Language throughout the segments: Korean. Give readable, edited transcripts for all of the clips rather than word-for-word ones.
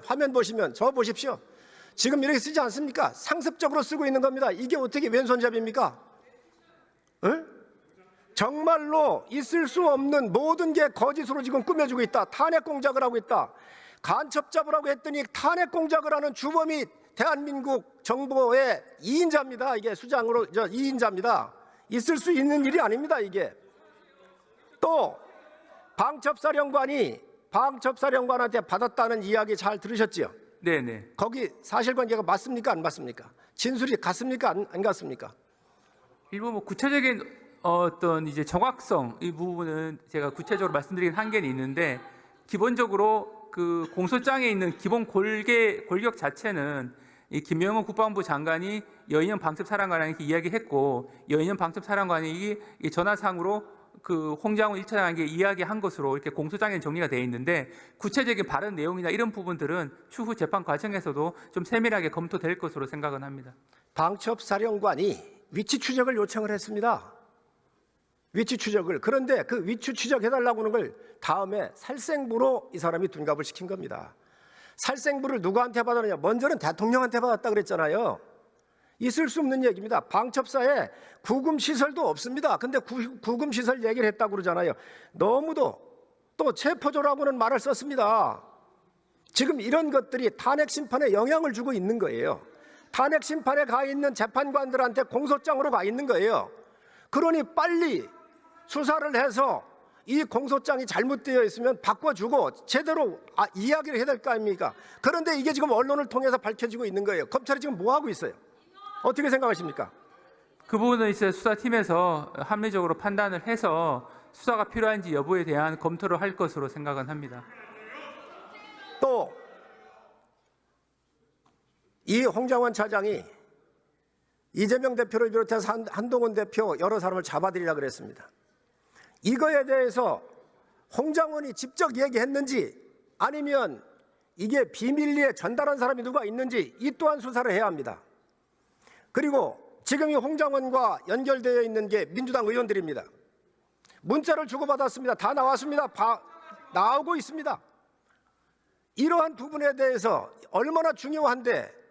화면 보시면 저 보십시오. 지금 이렇게 쓰지 않습니까? 상습적으로 쓰고 있는 겁니다. 이게 어떻게 왼손잡이입니까? 에? 정말로 있을 수 없는 모든 게 거짓으로 지금 꾸며주고 있다. 탄핵 공작을 하고 있다. 간첩 잡으라고 했더니 탄핵 공작을 하는 주범이 대한민국 정부의 2인자입니다. 이게 수장으로 2인자입니다. 있을 수 있는 일이 아닙니다. 이게. 또 방첩사령관한테 받았다는 이야기 잘 들으셨죠? 네네. 거기 사실관계가 맞습니까? 안 맞습니까? 진술이 같습니까? 안 같습니까? 일부 구체적인 어떤 이제 정확성 이 부분은 제가 구체적으로 말씀드리긴 한계는 있는데, 기본적으로 그 공소장에 있는 기본 골격 자체는 이 김영호 국방부 장관이 여인영 방첩사령관에게 이야기했고, 여인영 방첩사령관이 이 전화상으로 그 홍장훈 1차장에게 이야기한 것으로 이렇게 공소장에 정리가 되어 있는데, 구체적인 발언 내용이나 이런 부분들은 추후 재판 과정에서도 좀 세밀하게 검토될 것으로 생각은 합니다. 방첩사령관이 위치 추적을 요청을 했습니다. 위치 추적을. 그런데 그 위치 추적해달라고 하는 걸 다음에 살생부로 이 사람이 둔갑을 시킨 겁니다. 살생부를 누구한테 받았느냐? 먼저는 대통령한테 받았다 그랬잖아요. 있을 수 없는 얘기입니다. 방첩사에 구금시설도 없습니다. 근데 구금시설 얘기를 했다고 그러잖아요. 너무도 또 체포조라고는 말을 썼습니다. 지금 이런 것들이 탄핵 심판에 영향을 주고 있는 거예요. 탄핵 심판에 가 있는 재판관들한테 공소장으로 가 있는 거예요. 그러니 빨리 수사를 해서 이 공소장이 잘못되어 있으면 바꿔주고 제대로 이야기를 해야 될 거 아닙니까? 그런데 이게 지금 언론을 통해서 밝혀지고 있는 거예요. 검찰이 지금 뭐 하고 있어요? 어떻게 생각하십니까? 그 부분은 이제 수사팀에서 합리적으로 판단을 해서 수사가 필요한지 여부에 대한 검토를 할 것으로 생각은 합니다. 또 이 홍장원 차장이 이재명 대표를 비롯해서 한동훈 대표 여러 사람을 잡아들이려고 그랬습니다. 이거에 대해서 홍장원이 직접 얘기했는지 아니면 이게 비밀리에 전달한 사람이 누가 있는지 이 또한 수사를 해야 합니다. 그리고 지금 이 홍장원과 연결되어 있는 게 민주당 의원들입니다. 문자를 주고받았습니다. 다 나왔습니다. 나오고 있습니다. 이러한 부분에 대해서 얼마나 중요한데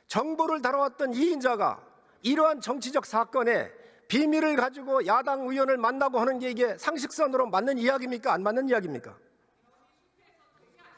정보를 다뤄왔던 2인자가 이러한 정치적 사건에 비밀을 가지고 야당 의원을 만나고 하는 게 이게 상식선으로 맞는 이야기입니까? 안 맞는 이야기입니까?